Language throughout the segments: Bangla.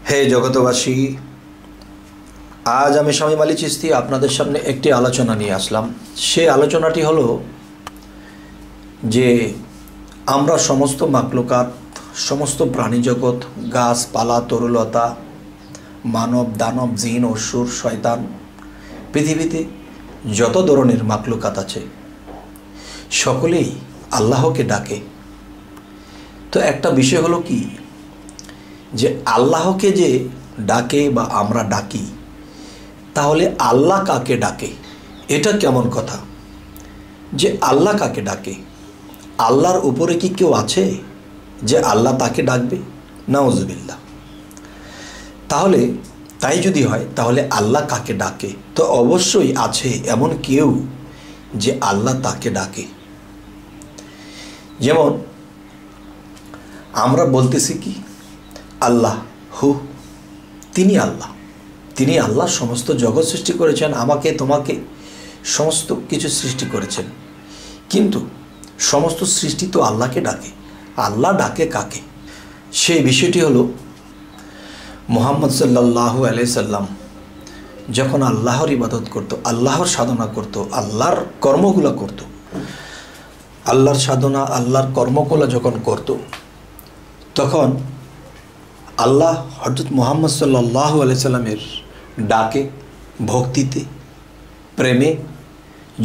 হে জগতবাসী, আজ আমি শামীম আলী চিশতি আপনাদের সামনে একটি আলোচনা নিয়ে আসলাম। সেই আলোচনাটি হলো যে আমরা সমস্ত মাকলুকাত, সমস্ত প্রাণীজগৎ, গাছপালা, তরুলতা, মানব দানব, জিন অসুর, শয়তান, পৃথিবীতে যত ধরনের মাকলুকাত আছে সকলেই আল্লাহকে ডাকে। তো একটা বিষয় হলো কি, যে আল্লাহকে যে ডাকে বা আমরা ডাকি, তাহলে আল্লাহ কাকে ডাকে? এটা কেমন কথা যে আল্লাহ কাকে ডাকে? আল্লাহর উপরে কি কেউ আছে যে আল্লাহ তাকে ডাকবে? নাউজুবিল্লাহ। তাহলে তাই যদি হয়, তাহলে আল্লাহ কাকে ডাকে? তো অবশ্যই আছে এমন কেউ যে আল্লাহ তাকে ডাকে। যেমন আমরা বলতেছি কি আল্লাহ হু, তিনি আল্লাহ, তিনি আল্লাহ সমস্ত জগৎ সৃষ্টি করেছেন, আমাকে তোমাকে সমস্ত কিছু সৃষ্টি করেছেন। কিন্তু সমস্ত সৃষ্টি তো আল্লাহকে ডাকে। আল্লাহ ডাকে কাকে? সেই বিষয়টি হলো মুহাম্মদ সাল্লাল্লাহু আলাইহি সাল্লাম যখন আল্লাহর ইবাদত করত, আল্লাহর সাধনা করত, আল্লাহর কর্মগুলো করত, আল্লাহর সাধনা, আল্লাহর কর্মগুলো যখন করত, তখন আল্লাহ হযরত মুহাম্মদ সাল্লাল্লাহু আলাইহি সাল্লামের ডাকে, ভক্তিতে, প্রেমে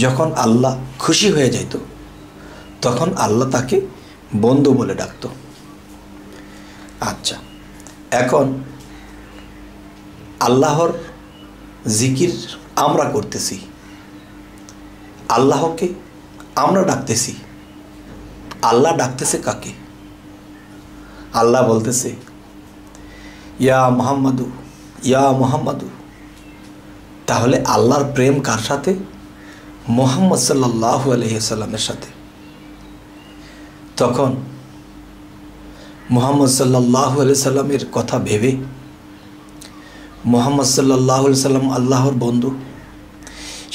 যখন আল্লাহ খুশি হয়ে যেত, তখন আল্লাহ তাকে বন্ধু বলে ডাকত। আচ্ছা, এখন আল্লাহর জিকির আমরা করতেছি, আল্লাহকে আমরা ডাকতেছি, আল্লাহ ডাকতেছে কাকে? আল্লাহ বলতেছে ইয়া মুহাম্মাদু, ইয়া মুহাম্মাদু। তাহলে আল্লাহর প্রেম কার সাথে? মুহাম্মদ সাল্লাল্লাহু আলাইহি সাল্লামের সাথে। তখন মুহাম্মদ সাল্লাল্লাহু আলাইহি সাল্লামের কথা ভেবে মুহাম্মদ সাল্লাল্লাহু আলাইহি সাল্লাম আল্লাহর বন্ধু,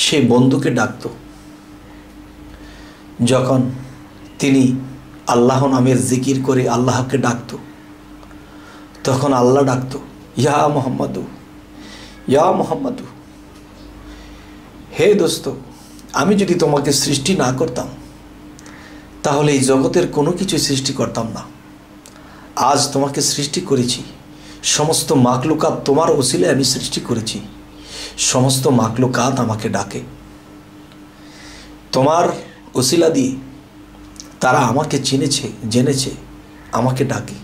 সেই বন্ধুকে ডাকত। যখন তিনি আল্লাহ নামের জিকির করে আল্লাহকে ডাকত, তখন আল্লাহ ডাকত ইয়া মুহাম্মাদু, ইয়া মুহাম্মাদু। হে দোস্ত, আমি যদি তোমাকে সৃষ্টি না করতাম, তাহলে এই জগতের কোনো কিছু সৃষ্টি করতাম না। আজ তোমাকে সৃষ্টি করেছি, সমস্ত মাকলুকাত তোমার ওসিলায় আমি সৃষ্টি করেছি। সমস্ত মাকলুকাত আমাকে ডাকে, তোমার ওসিলা দিয়ে তারা আমাকে চিনেছে, জেনেছে, আমাকে ডাকে।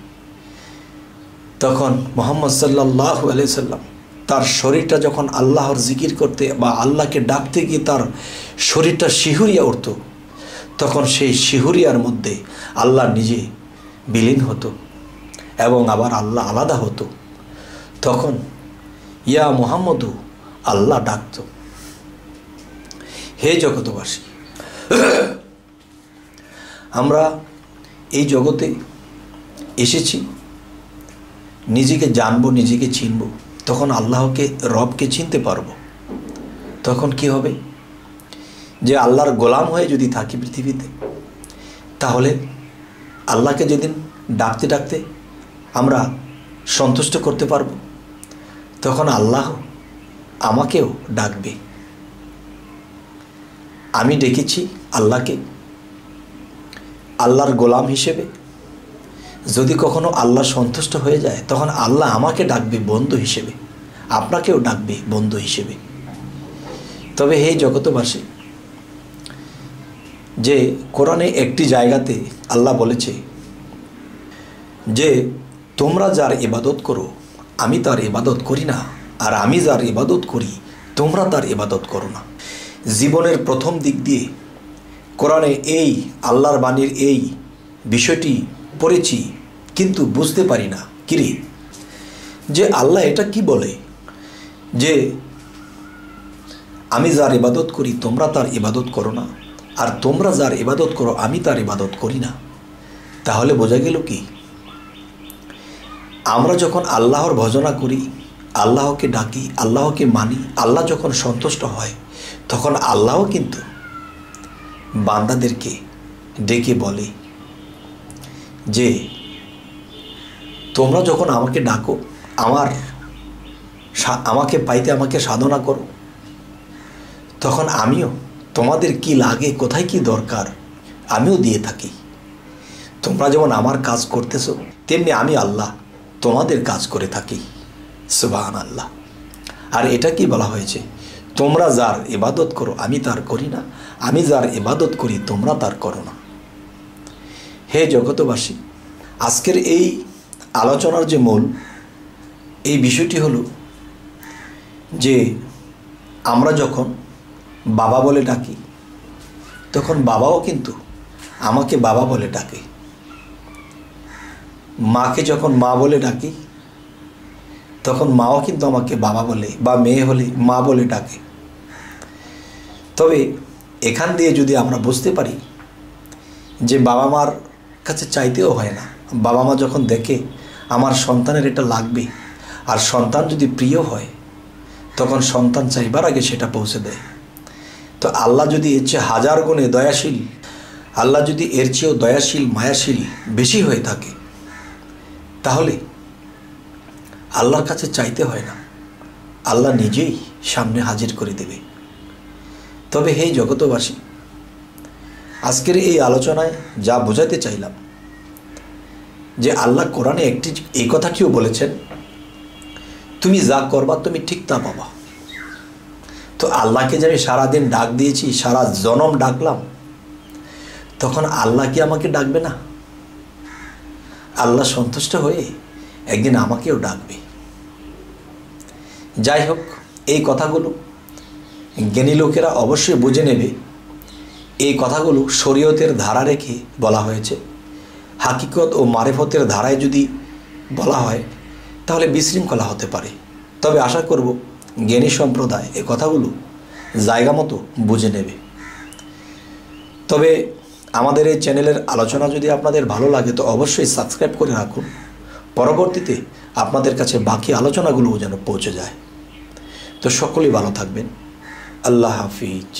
তখন মুহাম্মদ সাল্লাল্লাহু আলাইহি সাল্লাম তার শরীরটা যখন আল্লাহর জিকির করতে বা আল্লাহকে ডাকতে গিয়ে তার শরীরটা শিহুরিয়া উঠত, তখন সেই শিহুরিয়ার মধ্যে আল্লাহ নিজে বিলীন হতো এবং আবার আল্লাহ আলাদা হতো। তখন ইয়া মুহাম্মদু আল্লাহ ডাকত। হে জগতবাসী, আমরা এই জগতে এসেছি নিজেকে জানবো, নিজেকে চিনব, তখন আল্লাহকে, রবকে চিনতে পারবো। তখন কি হবে? যে আল্লাহর গোলাম হয়ে যদি থাকি পৃথিবীতে, তাহলে আল্লাহকে যেদিন ডাকতে ডাকতে আমরা সন্তুষ্ট করতে পারবো, তখন আল্লাহ আমাকেও ডাকবে। আমি ডেকেছি আল্লাহকে আল্লাহর গোলাম হিসেবে। যদি কখনো আল্লাহ সন্তুষ্ট হয়ে যায়, তখন আল্লাহ আমাকে ডাকবে বন্ধু হিসেবে, আপনাকেও ডাকবে বন্ধু হিসেবে। তবে হে জগতবাসী, যে কোরআনে একটি জায়গাতে আল্লাহ বলেছে যে তোমরা যার ইবাদত করো আমি তার ইবাদত করি না, আর আমি যার ইবাদত করি তোমরা তার ইবাদত করো না। জীবনের প্রথম দিক দিয়ে কোরআনে এই আল্লাহর বাণীর এই বিষয়টি পড়েছি, কিন্তু বুঝতে পারি না কিরে যে আল্লাহ এটা কি বলে, যে আমি যার ইবাদত করি তোমরা তার ইবাদত করো না, আর তোমরা যার ইবাদত করো আমি তার ইবাদত করি না। তাহলে বোঝা গেল কি, আমরা যখন আল্লাহর ভজনা করি, আল্লাহকে ডাকি, আল্লাহকে মানি, আল্লাহ যখন সন্তুষ্ট হয়, তখন আল্লাহও কিন্তু বান্দাদেরকে ডেকে বলে যে তোমরা যখন আমাকে ডাকো আমাকে পাইতে আমাকে সাধনা করো, তখন আমিও তোমাদের কি লাগে, কোথায় কি দরকার আমিও দিয়ে থাকি। তোমরা যেমন আমার কাজ করতেছো, তেমনি আমি আল্লাহ তোমাদের কাজ করে থাকি। সুবহানাল্লাহ। আর এটা কি বলা হয়েছে, তোমরা যার ইবাদত করো আমি তার করি না, আমি যার ইবাদত করি তোমরা তার করো না। হে জগতবাসী, আজকের এই আলোচনার যে মূল এই বিষয়টি হলো যে আমরা যখন বাবা বলে ডাকি, তখন বাবাও কিন্তু আমাকে বাবা বলে ডাকে। মাকে যখন মা বলে ডাকি, তখন মাও কিন্তু আমাকে বাবা বলে, বা মেয়ে হলে মা বলে ডাকে। তবে এখান দিয়ে যদি আমরা বুঝতে পারি যে বাবা মার কাছে চাইতেও হয় না, বাবা মা যখন দেখে আমার সন্তানের এটা লাগবে, আর সন্তান যদি প্রিয় হয়, তখন সন্তান চাইবার আগে সেটা পৌঁছে দেয়। তো আল্লাহ যদি এর চেয়ে হাজার গুণে দয়াশীল, আল্লাহ যদি এর চেয়েও দয়াশীল মায়াশীল বেশি হয়ে থাকে, তাহলে আল্লাহর কাছে চাইতে হয় না, আল্লাহ নিজেই সামনে হাজির করে দেবে। তবে হে জগতবাসী, আজকের এই আলোচনায় যা বোঝাতে চাইলাম যে আল্লাহ কোরআনে এই কথাটিও বলেছেন, তুমি যা করবা তুমি ঠিক তা পাবা। তো আল্লাহকে যে আমি সারাদিন ডাক দিয়েছি, সারা জনম ডাকলাম, তখন আল্লাহ কি আমাকে ডাকবে না? আল্লাহ সন্তুষ্ট হয়ে একদিন আমাকেও ডাকবে। যাই হোক, এই কথাগুলো জ্ঞানী লোকেরা অবশ্যই বুঝে নেবে। এই কথাগুলো শরীয়তের ধারা রেখে বলা হয়েছে। হাকিকত ও মারিফতের ধারায় যদি বলা হয় তাহলে বিশৃঙ্খলা হতে পারে। তবে আশা করব জ্ঞানী সম্প্রদায় এই কথাগুলো জায়গা মতো বুঝে নেবে। তবে আমাদের এই চ্যানেলের আলোচনা যদি আপনাদের ভালো লাগে তো অবশ্যই সাবস্ক্রাইব করে রাখুন, পরবর্তীতে আপনাদের কাছে বাকি আলোচনাগুলোও যেন পৌঁছে যায়। তো সকলেই ভালো থাকবেন। আল্লাহ হাফিজ।